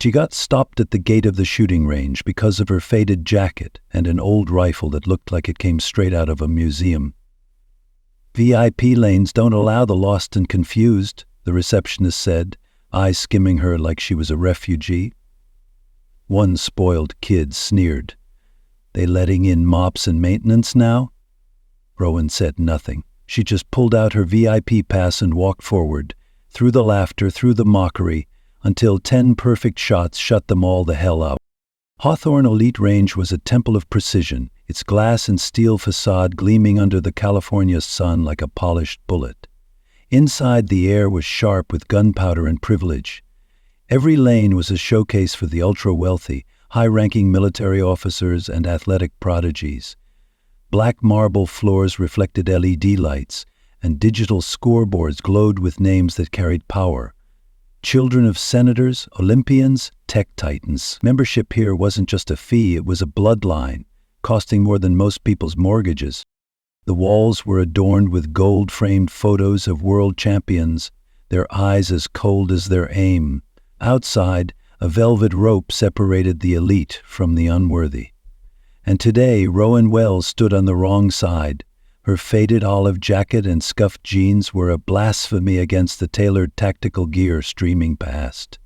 She got stopped at the gate of the shooting range because of her faded jacket and an old rifle that looked like it came straight out of a museum. VIP lanes don't allow the lost and confused, the receptionist said, eyes skimming her like she was a refugee. One spoiled kid sneered. They letting in mops and maintenance now? Rowan said nothing. She just pulled out her VIP pass and walked forward, through the laughter, through the mockery, until 10 perfect shots shut them all the hell up. Hawthorne Elite Range was a temple of precision, its glass and steel facade gleaming under the California sun like a polished bullet. Inside, the air was sharp with gunpowder and privilege. Every lane was a showcase for the ultra-wealthy, high-ranking military officers and athletic prodigies. Black marble floors reflected LED lights, and digital scoreboards glowed with names that carried power. Children of senators, Olympians, tech titans. Membership here wasn't just a fee, it was a bloodline, costing more than most people's mortgages. The walls were adorned with gold-framed photos of world champions, their eyes as cold as their aim. Outside, a velvet rope separated the elite from the unworthy. And today, Rowan Wells stood on the wrong side. Her faded olive jacket and scuffed jeans were a blasphemy against the tailored tactical gear streaming past.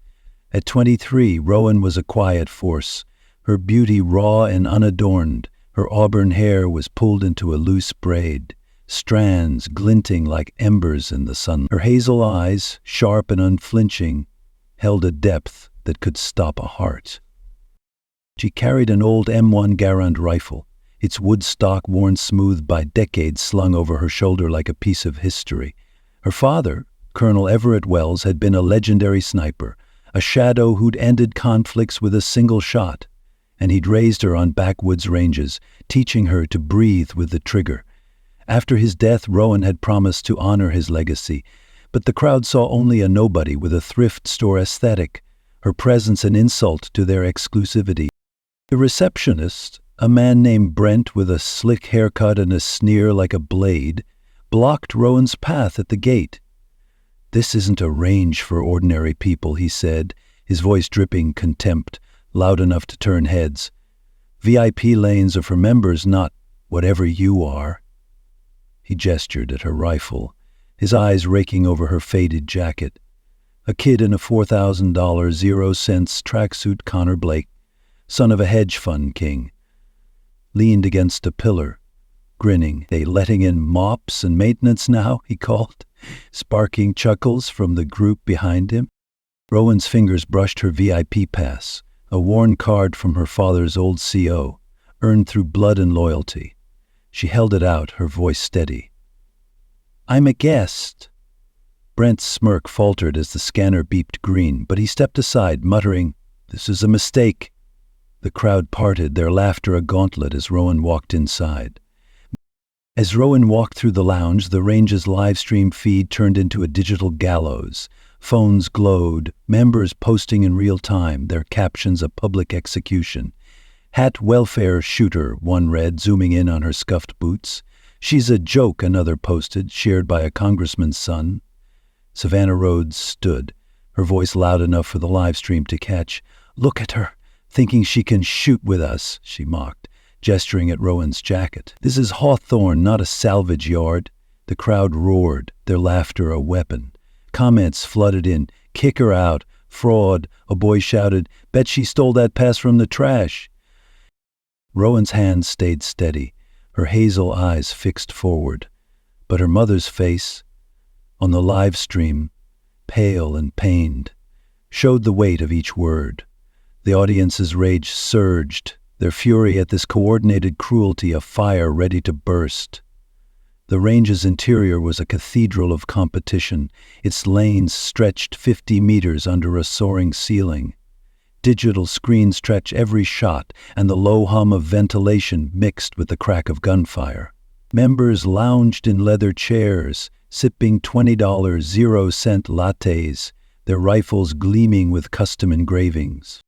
At 23, Rowan was a quiet force, her beauty raw and unadorned. Her auburn hair was pulled into a loose braid, strands glinting like embers in the sun. Her hazel eyes, sharp and unflinching, held a depth that could stop a heart. She carried an old M1 Garand rifle, its wood stock worn smooth by decades slung over her shoulder like a piece of history. Her father, Colonel Everett Wells, had been a legendary sniper, a shadow who'd ended conflicts with a single shot, and he'd raised her on backwoods ranges, teaching her to breathe with the trigger. After his death, Rowan had promised to honor his legacy, but the crowd saw only a nobody with a thrift store aesthetic, her presence an insult to their exclusivity. The receptionist, a man named Brent with a slick haircut and a sneer like a blade, blocked Rowan's path at the gate. "This isn't a range for ordinary people," he said, his voice dripping contempt, loud enough to turn heads. "VIP lanes are for members, not whatever you are." He gestured at her rifle, his eyes raking over her faded jacket. A kid in a $4,000 0-cents tracksuit, Connor Blake, son of a hedge fund king, leaned against a pillar, grinning. "They letting in mops and maintenance now?" he called, sparking chuckles from the group behind him. Rowan's fingers brushed her VIP pass, a worn card from her father's old CO, earned through blood and loyalty. She held it out, her voice steady. "I'm a guest." Brent's smirk faltered as the scanner beeped green, but he stepped aside, muttering, "This is a mistake." The crowd parted, their laughter a gauntlet as Rowan walked inside. As Rowan walked through the lounge, the range's live stream feed turned into a digital gallows. Phones glowed, members posting in real time, their captions a public execution. "Hat welfare shooter," one read, zooming in on her scuffed boots. "She's a joke," another posted, shared by a congressman's son. Savannah Rhodes stood, her voice loud enough for the live stream to catch. "Look at her, thinking she can shoot with us," she mocked, gesturing at Rowan's jacket. "This is Hawthorne, not a salvage yard." The crowd roared, their laughter a weapon. Comments flooded in. "Kick her out. Fraud." A boy shouted, "Bet she stole that pass from the trash." Rowan's hand stayed steady, her hazel eyes fixed forward. But her mother's face, on the live stream, pale and pained, showed the weight of each word. The audience's rage surged, their fury at this coordinated cruelty a fire ready to burst. The range's interior was a cathedral of competition, its lanes stretched 50 meters under a soaring ceiling. Digital screens stretched every shot, and the low hum of ventilation mixed with the crack of gunfire. Members lounged in leather chairs, sipping $20 0-cent lattes, their rifles gleaming with custom engravings.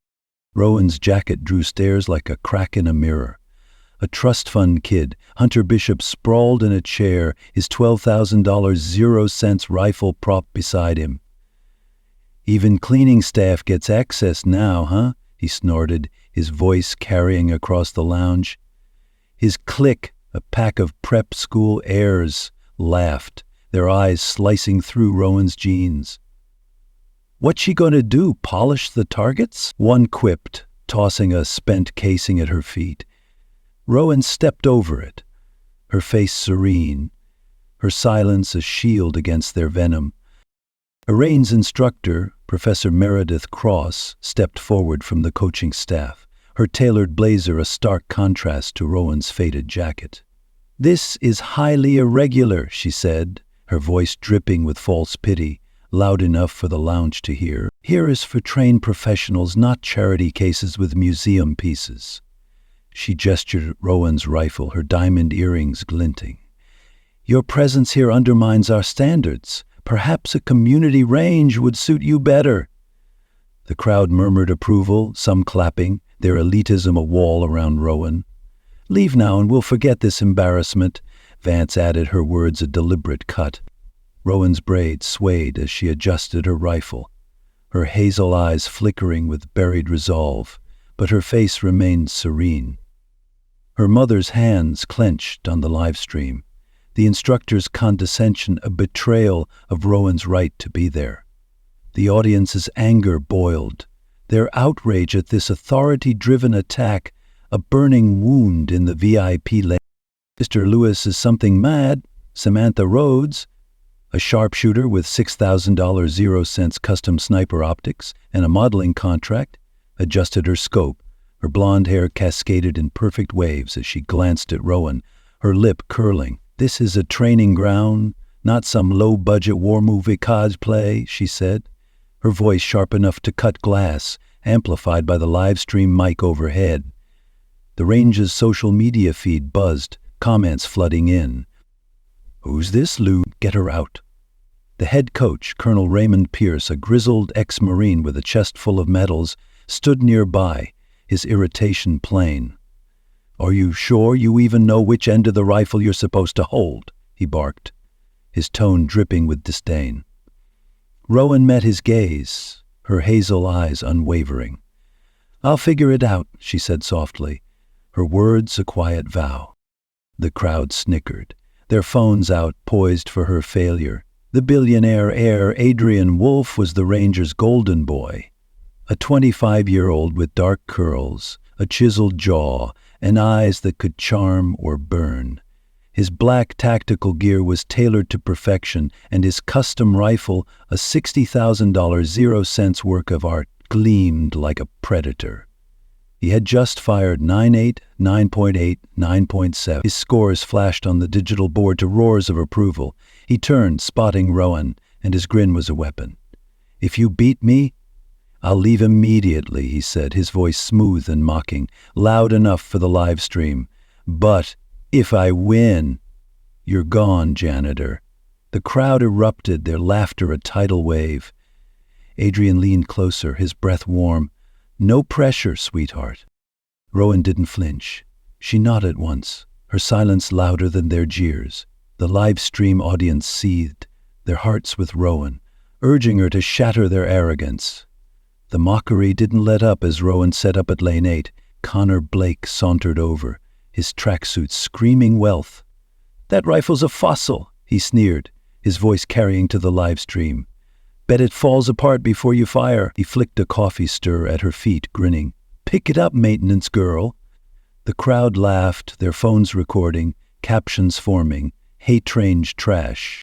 Rowan's jacket drew stares like a crack in a mirror. A trust fund kid, Hunter Bishop, sprawled in a chair, his $12,000 0-cents rifle propped beside him. Even cleaning staff gets access now, huh? He snorted, his voice carrying across the lounge. His clique, a pack of prep school heirs, laughed, their eyes slicing through Rowan's jeans. "What's she gonna do, polish the targets?" one quipped, tossing a spent casing at her feet. Rowan stepped over it, her face serene, her silence a shield against their venom. Arane's instructor, Professor Meredith Cross, stepped forward from the coaching staff, her tailored blazer a stark contrast to Rowan's faded jacket. "This is highly irregular," she said, her voice dripping with false pity, loud enough for the lounge to hear. "Here is for trained professionals, not charity cases with museum pieces." She gestured at Rowan's rifle, her diamond earrings glinting. "Your presence here undermines our standards. Perhaps a community range would suit you better." The crowd murmured approval, some clapping, their elitism a wall around Rowan. "Leave now and we'll forget this embarrassment," Vance added, her words a deliberate cut. Rowan's braid swayed as she adjusted her rifle, her hazel eyes flickering with buried resolve, but her face remained serene. Her mother's hands clenched on the live stream, the instructor's condescension a betrayal of Rowan's right to be there. The audience's anger boiled, their outrage at this authority-driven attack a burning wound in the VIP lane. "Mr. Lewis is something mad," Samantha Rhodes, a sharpshooter with $6,000 0-cents custom sniper optics and a modeling contract, adjusted her scope. Her blonde hair cascaded in perfect waves as she glanced at Rowan, her lip curling. "This is a training ground, not some low-budget war movie cosplay," she said, her voice sharp enough to cut glass, amplified by the live-stream mic overhead. The range's social media feed buzzed, comments flooding in. "Who's this, Lou? Get her out." The head coach, Colonel Raymond Pierce, a grizzled ex-Marine with a chest full of medals, stood nearby, his irritation plain. "Are you sure you even know which end of the rifle you're supposed to hold?" he barked, his tone dripping with disdain. Rowan met his gaze, her hazel eyes unwavering. "I'll figure it out," she said softly, her words a quiet vow. The crowd snickered, their phones out, poised for her failure. The billionaire heir Adrian Wolfe was the ranger's golden boy, a 25-year-old with dark curls, a chiseled jaw, and eyes that could charm or burn. His black tactical gear was tailored to perfection, and his custom rifle, a $60,000 0-cents work of art, gleamed like a predator. He had just fired 9.8, 9.8, 9.7. His scores flashed on the digital board to roars of approval. He turned, spotting Rowan, and his grin was a weapon. "If you beat me, I'll leave immediately," he said, his voice smooth and mocking, loud enough for the live stream. "But if I win, you're gone, janitor." The crowd erupted, their laughter a tidal wave. Adrian leaned closer, his breath warm. "No pressure, sweetheart." Rowan didn't flinch. She nodded once, her silence louder than their jeers. The live stream audience seethed, their hearts with Rowan, urging her to shatter their arrogance. The mockery didn't let up as Rowan set up at lane 8. Connor Blake sauntered over, his tracksuit screaming wealth. "That rifle's a fossil," he sneered, his voice carrying to the live stream. "Bet it falls apart before you fire." He flicked a coffee stir at her feet, grinning. "Pick it up, maintenance girl." The crowd laughed, their phones recording, captions forming, hate-range trash.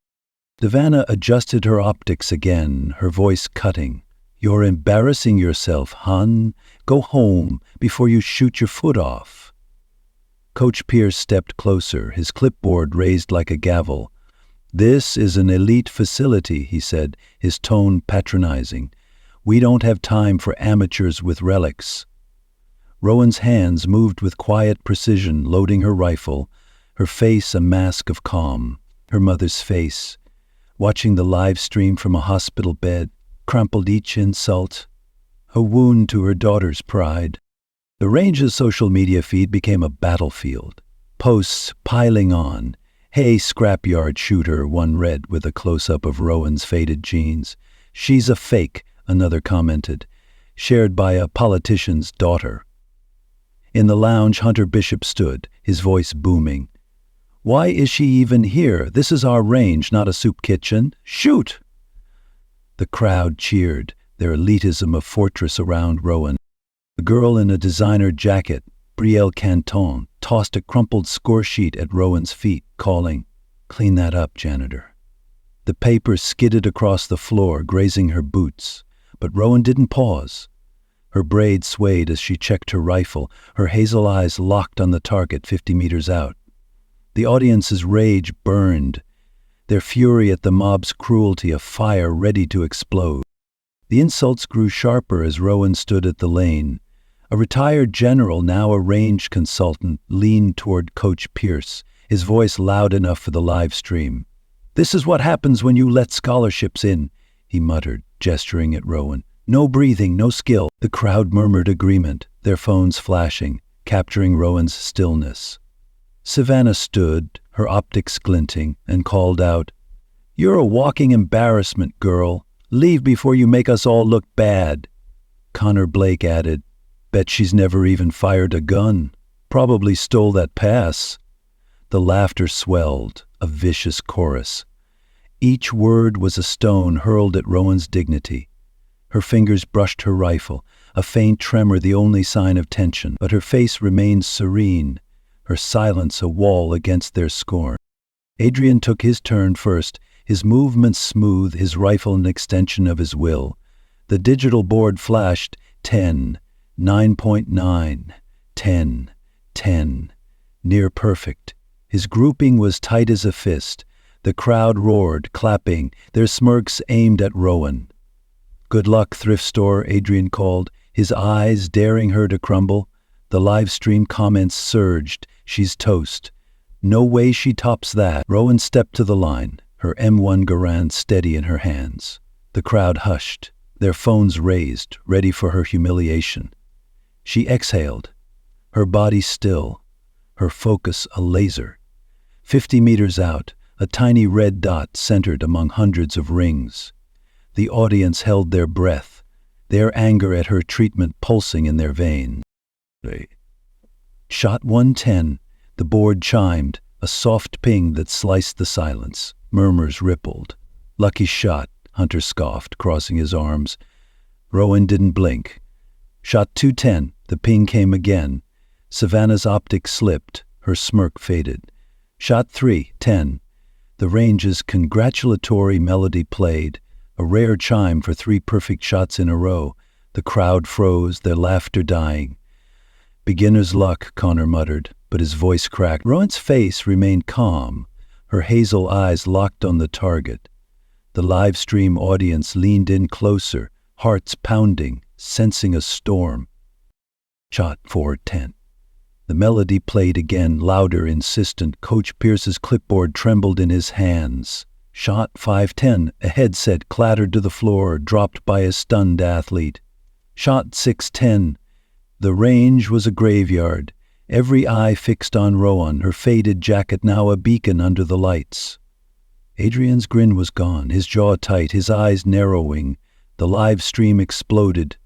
Savannah adjusted her optics again, her voice cutting. "You're embarrassing yourself, hon. Go home before you shoot your foot off." Coach Pierce stepped closer, his clipboard raised like a gavel. "This is an elite facility," he said, his tone patronizing. "We don't have time for amateurs with relics." Rowan's hands moved with quiet precision, loading her rifle, her face a mask of calm. Her mother's face, watching the live stream from a hospital bed, crumpled each insult, a wound to her daughter's pride. The range's social media feed became a battlefield. Posts piling on. "Hey, scrapyard shooter," one read with a close-up of Rowan's faded jeans. "She's a fake, another commented, shared by a politician's daughter. In the lounge, Hunter Bishop stood, his voice booming. "Why is she even here? This is our range, not a soup kitchen. Shoot!" The crowd cheered, their elitism a fortress around Rowan. A girl in a designer jacket, Brielle Canton, tossed a crumpled score sheet at Rowan's feet, calling, "Clean that up, janitor." The paper skidded across the floor, grazing her boots, but Rowan didn't pause. Her braid swayed as she checked her rifle, her hazel eyes locked on the target 50 meters out. The audience's rage burned, their fury at the mob's cruelty a fire ready to explode. The insults grew sharper as Rowan stood at the lane. A retired general, now a range consultant, leaned toward Coach Pierce, his voice loud enough for the live stream. "This is what happens when you let scholarships in," he muttered, gesturing at Rowan. "No breathing, no skill." The crowd murmured agreement, their phones flashing, capturing Rowan's stillness. Savannah stood, her optics glinting, and called out, "You're a walking embarrassment, girl. Leave before you make us all look bad." Connor Blake added, "Bet she's never even fired a gun. Probably stole that pass." The laughter swelled, a vicious chorus. Each word was a stone hurled at Rowan's dignity. Her fingers brushed her rifle, a faint tremor the only sign of tension, but her face remained serene, her silence a wall against their scorn. Adrian took his turn first, his movements smooth, his rifle an extension of his will. The digital board flashed 10, 9.9, 10, 10, near perfect. His grouping was tight as a fist. The crowd roared, clapping, their smirks aimed at Rowan. "Good luck, thrift store," Adrian called, his eyes daring her to crumble. The live stream comments surged, "She's toast. No way she tops that." Rowan stepped to the line, her M1 Garand steady in her hands. The crowd hushed, their phones raised, ready for her humiliation. She exhaled, her body still, her focus a laser. 50 meters out, a tiny red dot centered among hundreds of rings. The audience held their breath, their anger at her treatment pulsing in their veins. Shot 110, the board chimed, a soft ping that sliced the silence. Murmurs rippled. "Lucky shot," Hunter scoffed, crossing his arms. Rowan didn't blink. Shot 210, the ping came again. Savannah's optics slipped, her smirk faded. Shot 310, the range's congratulatory melody played, a rare chime for 3 perfect shots in a row. The crowd froze, their laughter dying. "Beginner's luck," Connor muttered, but his voice cracked. Rowan's face remained calm, her hazel eyes locked on the target. The live stream audience leaned in closer, hearts pounding, sensing a storm. Shot 410. The melody played again, louder, insistent. Coach Pierce's clipboard trembled in his hands. Shot 510, a headset clattered to the floor, dropped by a stunned athlete. Shot 610. The range was a graveyard, every eye fixed on Rowan, her faded jacket now a beacon under the lights. Adrian's grin was gone, his jaw tight, his eyes narrowing. The live stream exploded.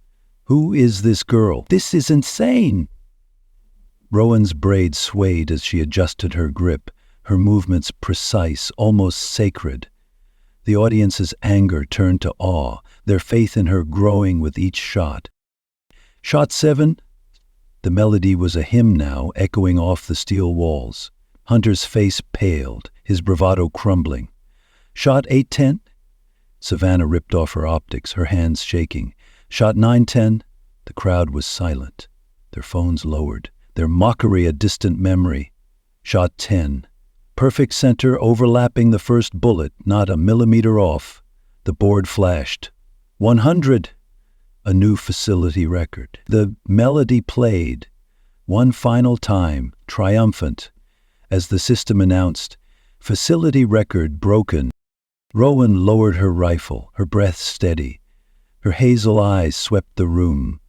"Who is this girl? This is insane!" Rowan's braid swayed as she adjusted her grip, her movements precise, almost sacred. The audience's anger turned to awe, their faith in her growing with each shot. Shot 7. The melody was a hymn now, echoing off the steel walls. Hunter's face paled, his bravado crumbling. Shot 810. Savannah ripped off her optics, her hands shaking. Shot 910. The crowd was silent, their phones lowered, their mockery a distant memory. Shot 10. Perfect center overlapping the first bullet, not a millimeter off. The board flashed. 100. A new facility record. The melody played, one final time, triumphant, as the system announced, "Facility record broken." Rowan lowered her rifle, her breath steady. Her hazel eyes swept the room.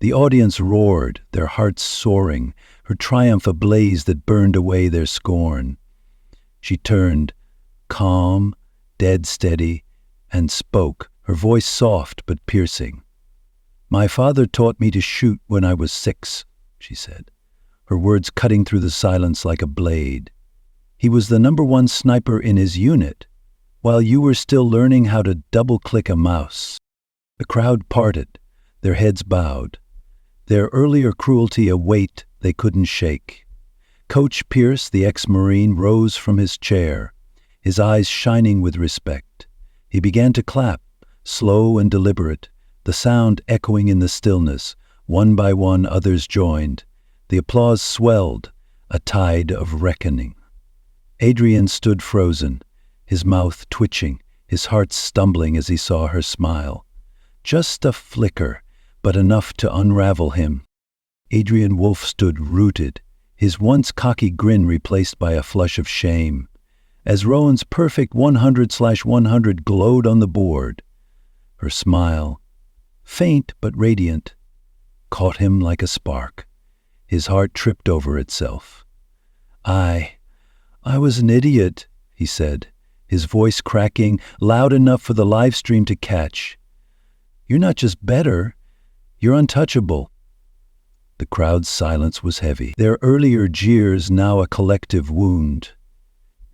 The audience roared, their hearts soaring, her triumph a blaze that burned away their scorn. She turned, calm, dead steady, and spoke, her voice soft but piercing. "My father taught me to shoot when I was 6, she said, her words cutting through the silence like a blade. "He was the #1 sniper in his unit, while you were still learning how to double-click a mouse." The crowd parted, their heads bowed. Their earlier cruelty a weight they couldn't shake. Coach Pierce, the ex-Marine, rose from his chair, his eyes shining with respect. He began to clap, slow and deliberate, the sound echoing in the stillness. One by one, others joined. The applause swelled, a tide of reckoning. Adrian stood frozen, his mouth twitching, his heart stumbling as he saw her smile. Just a flicker, but enough to unravel him. Adrian Wolfe stood rooted, his once cocky grin replaced by a flush of shame. As Rowan's perfect 100/100 glowed on the board, her smile, faint but radiant, caught him like a spark. His heart tripped over itself. I was an idiot," he said, his voice cracking, loud enough for the live stream to catch. "You're not just better, you're untouchable." The crowd's silence was heavy, their earlier jeers now a collective wound.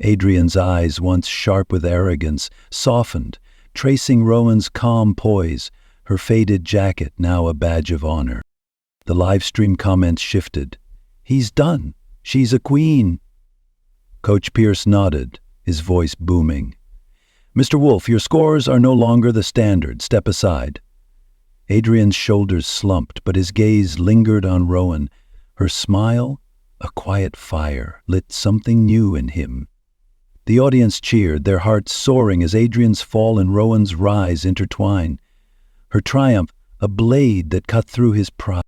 Adrian's eyes, once sharp with arrogance, softened, tracing Rowan's calm poise, her faded jacket now a badge of honor. The live stream comments shifted. "He's done. She's a queen." Coach Pierce nodded, his voice booming. "Mr. Wolfe, your scores are no longer the standard. Step aside." Adrian's shoulders slumped, but his gaze lingered on Rowan. Her smile, a quiet fire, lit something new in him. The audience cheered, their hearts soaring as Adrian's fall and Rowan's rise intertwined. Her triumph, a blade that cut through his pride.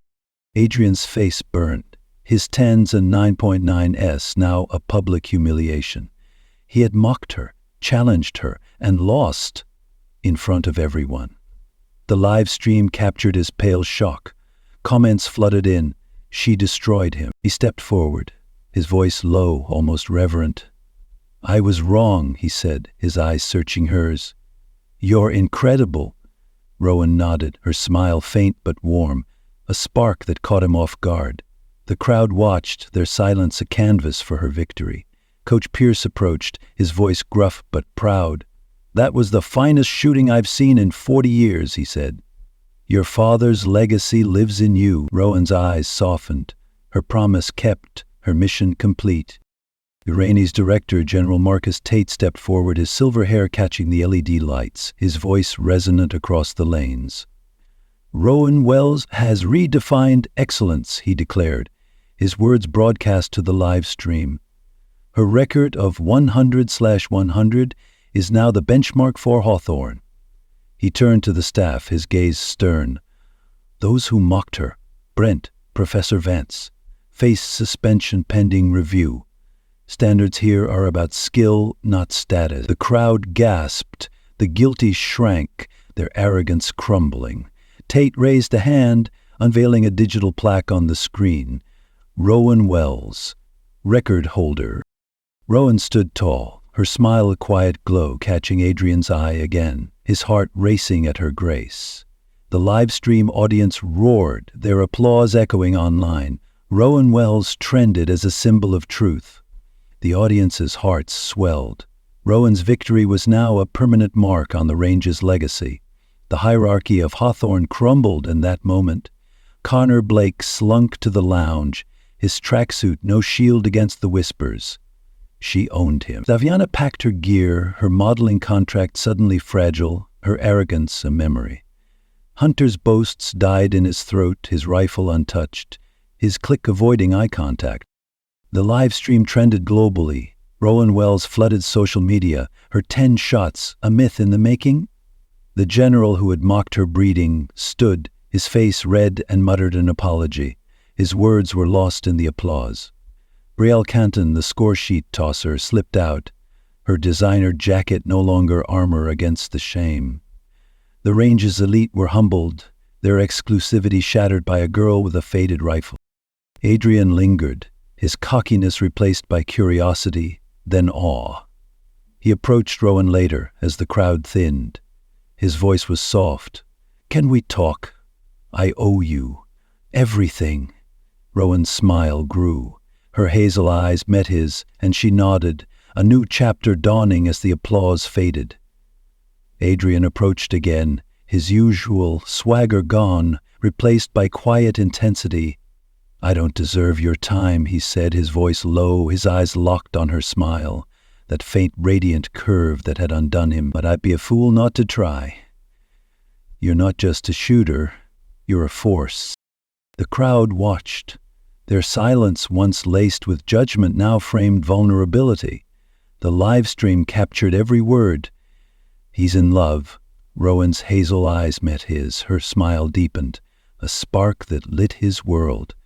Adrian's face burned, his 10s and 9.9s now a public humiliation. He had mocked her, challenged her, and lost in front of everyone. The live stream captured his pale shock. Comments flooded in. She destroyed him. He stepped forward, his voice low, almost reverent. "I was wrong," he said, his eyes searching hers. "You're incredible." Rowan nodded, her smile faint but warm, a spark that caught him off guard. The crowd watched, their silence a canvas for her victory. Coach Pierce approached, his voice gruff but proud. "That was the finest shooting I've seen in 40 years, he said. "Your father's legacy lives in you." Rowan's eyes softened, her promise kept, her mission complete. Irani's director, General Marcus Tate, stepped forward, his silver hair catching the LED lights, his voice resonant across the lanes. "Rowan Wells has redefined excellence," he declared, his words broadcast to the live stream. "Her record of 100/100 is now the benchmark for Hawthorne." He turned to the staff, his gaze stern. "Those who mocked her, Brent, Professor Vance, face suspension pending review. Standards here are about skill, not status." The crowd gasped, the guilty shrank, their arrogance crumbling. Tate raised a hand, unveiling a digital plaque on the screen. "Rowan Wells, record holder." Rowan stood tall, her smile a quiet glow catching Adrian's eye again, his heart racing at her grace. The live stream audience roared, their applause echoing online. Rowan Wells trended as a symbol of truth. The audience's hearts swelled. Rowan's victory was now a permanent mark on the range's legacy. The hierarchy of Hawthorne crumbled in that moment. Connor Blake slunk to the lounge, his tracksuit no shield against the whispers. She owned him. Saviana packed her gear, her modeling contract suddenly fragile, her arrogance a memory. Hunter's boasts died in his throat, his rifle untouched, his click avoiding eye contact. The live stream trended globally. Rowan Wells flooded social media, her 10 shots, a myth in the making. The general who had mocked her breeding stood, his face red, and muttered an apology. His words were lost in the applause. Brielle Canton, the score-sheet tosser, slipped out, her designer jacket no longer armor against the shame. The range's elite were humbled, their exclusivity shattered by a girl with a faded rifle. Adrian lingered, his cockiness replaced by curiosity, then awe. He approached Rowan later as the crowd thinned. His voice was soft. "Can we talk? I owe you everything." Rowan's smile grew. Her hazel eyes met his, and she nodded, a new chapter dawning as the applause faded. Adrian approached again, his usual swagger gone, replaced by quiet intensity. "I don't deserve your time," he said, his voice low, his eyes locked on her smile, that faint radiant curve that had undone him. "But I'd be a fool not to try. You're not just a shooter, you're a force." The crowd watched. Their silence, once laced with judgment, now framed vulnerability. The live stream captured every word. "He's in love." Rowan's hazel eyes met his, her smile deepened, a spark that lit his world.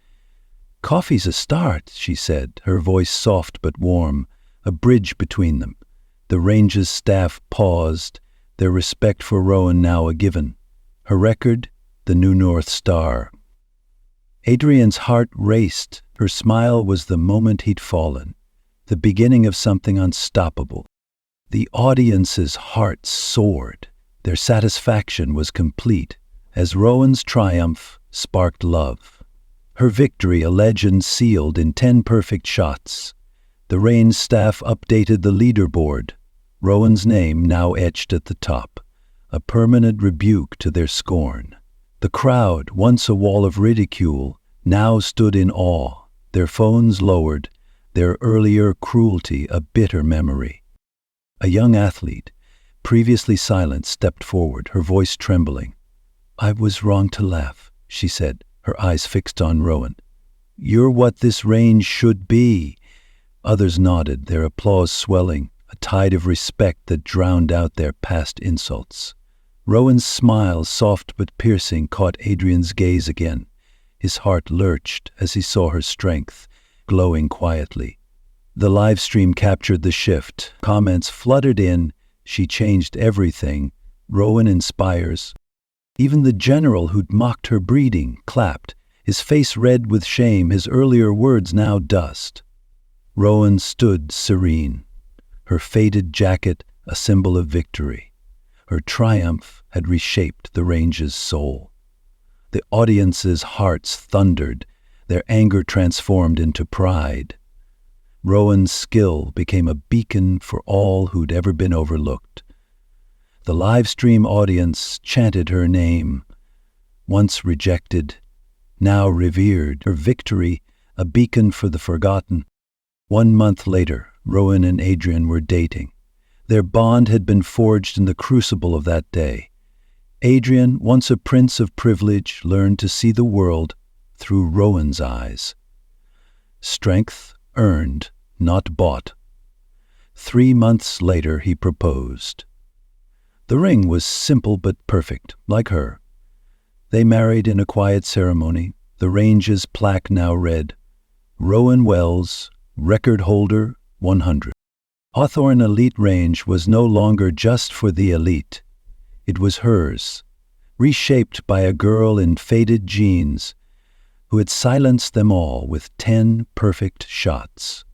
"Coffee's a start," she said, her voice soft but warm, a bridge between them. The range's staff paused, their respect for Rowan now a given. Her record, the new North Star. Adrian's heart raced. Her smile was the moment he'd fallen, the beginning of something unstoppable. The audience's hearts soared. Their satisfaction was complete, as Rowan's triumph sparked love. Her victory a legend sealed in 10 perfect shots. The range staff updated the leaderboard, Rowan's name now etched at the top, a permanent rebuke to their scorn. The crowd, once a wall of ridicule, now stood in awe, their phones lowered, their earlier cruelty a bitter memory. A young athlete, previously silent, stepped forward, her voice trembling. "I was wrong to laugh," she said, her eyes fixed on Rowan. "You're what this range should be." Others nodded, their applause swelling, a tide of respect that drowned out their past insults. Rowan's smile, soft but piercing, caught Adrian's gaze again. His heart lurched as he saw her strength, glowing quietly. The live stream captured the shift. Comments flooded in. "She changed everything. Rowan inspires." Even the general who'd mocked her breeding clapped, his face red with shame, his earlier words now dust. Rowan stood serene, her faded jacket a symbol of victory. Her triumph had reshaped the range's soul. The audience's hearts thundered, their anger transformed into pride. Rowan's skill became a beacon for all who'd ever been overlooked. The live stream audience chanted her name, once rejected, now revered, her victory a beacon for the forgotten. 1 month later, Rowan and Adrian were dating. Their bond had been forged in the crucible of that day. Adrian, once a prince of privilege, learned to see the world through Rowan's eyes. Strength earned, not bought. 3 months later, he proposed. The ring was simple but perfect, like her. They married in a quiet ceremony, the range's plaque now read, "Rowan Wells, record holder 100. Hawthorne Elite Range was no longer just for the elite. It was hers, reshaped by a girl in faded jeans who had silenced them all with 10 perfect shots.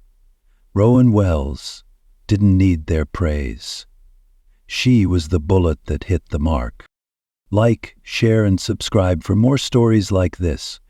Rowan Wells didn't need their praise. She was the bullet that hit the mark. Like, share, and subscribe for more stories like this.